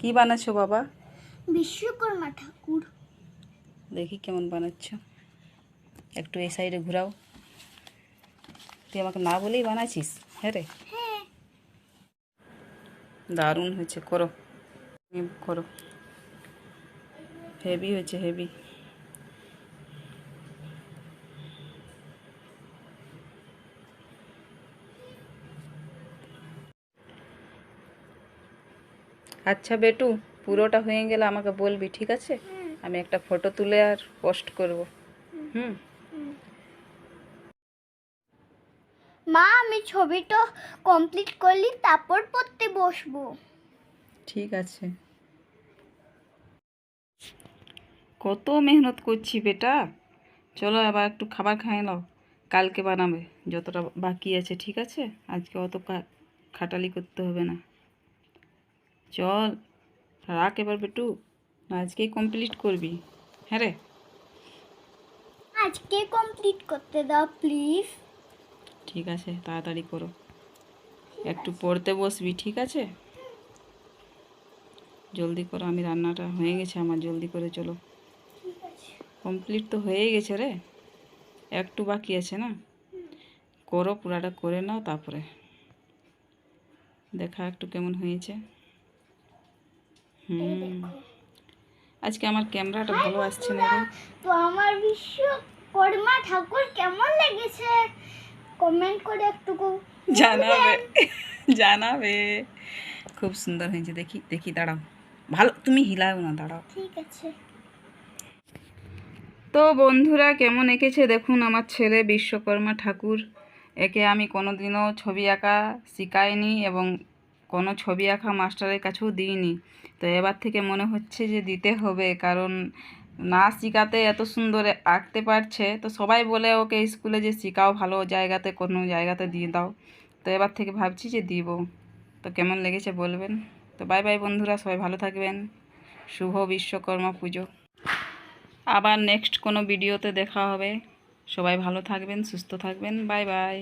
কি বানাচ্ছো বাবা? বিশ্বকর্মা ঠাকুর। দেখি কেমন বানাচ্ছ, একটু এই সাইডে ঘুরাও। তুই আমাকে না বলেই বানাচ্ছিস? হ্যাঁ রে, হ্যাঁ, দারুণ হয়েছে, করো করো। হেভি হয়েছে, হেভি। আচ্ছা বেটু, পুরোটা হয়ে গেলে আমাকে বলবি, ঠিক আছে? আমি একটা ফটো তুলে আর পোস্ট করব। হুম। মা আমি ছবিটা কমপ্লিট করলি তারপর পড়তে বসবো। ঠিক আছে। কত মেহনত করছি বেটা। চলো আবার একটু খাবার খাই নাও, কালকে বানাবে যতটা বাকি আছে, ঠিক আছে? আজকে অত খাটালি করতে হবে না। চল রাখ এবার বেটু, না আজকেই কমপ্লিট করবি? হ্যাঁ রে, আজকে কমপ্লিট করতে দাও প্লিজ। ঠিক আছে, তাড়াতাড়ি করো, একটু পড়তে বসবি, ঠিক আছে? জলদি করো, আমি রান্নাটা হয়ে গেছে আমার, জলদি করে চলো। ঠিক আছে। কমপ্লিট তো হয়েই গেছে রে, একটু বাকি আছে না, করো পুরাটা করে নাও, তারপরে দেখা একটু কেমন হয়েছে। আজকে আমার ক্যামেরাটা ভালো আসছে না রে। তো আমার বিশ্বকর্মা ঠাকুর কেমন লেগেছে কমেন্ট করে একটু জানাবে, জানাবে। খুব সুন্দর হয়েছে, দেখি দেখি, দাঁড়াও, ভালো তুমি হিলাও না, দাঁড়াও। ঠিক আছে। তো বন্ধুরা, কেমন এঁকেছে দেখুন আমার ছেলে বিশ্বকর্মা ঠাকুর। একে আমি কোনো দিনও ছবি আঁকা শেখাইনি এবং কোনো ছবি আঁকা মাস্টারের কাছেও দিইনি। তো এবার থেকে মনে হচ্ছে যে দিতে হবে, কারণ না শেখাতে এত সুন্দর আঁকতে পারছে। তো সবাই বলে ওকে স্কুলে যে শেখাও, ভালো জায়গাতে কোনো জায়গাতে দিয়ে দাও। তো এবার থেকে ভাবছি যে দিব। তো কেমন লেগেছে বলবেন। তো বাই বাই বন্ধুরা, সবাই ভালো থাকবেন। শুভ বিশ্বকর্মা পুজো। আবার নেক্সট কোনো ভিডিওতে দেখা হবে। সবাই ভালো থাকবেন, সুস্থ থাকবেন। Bye bye.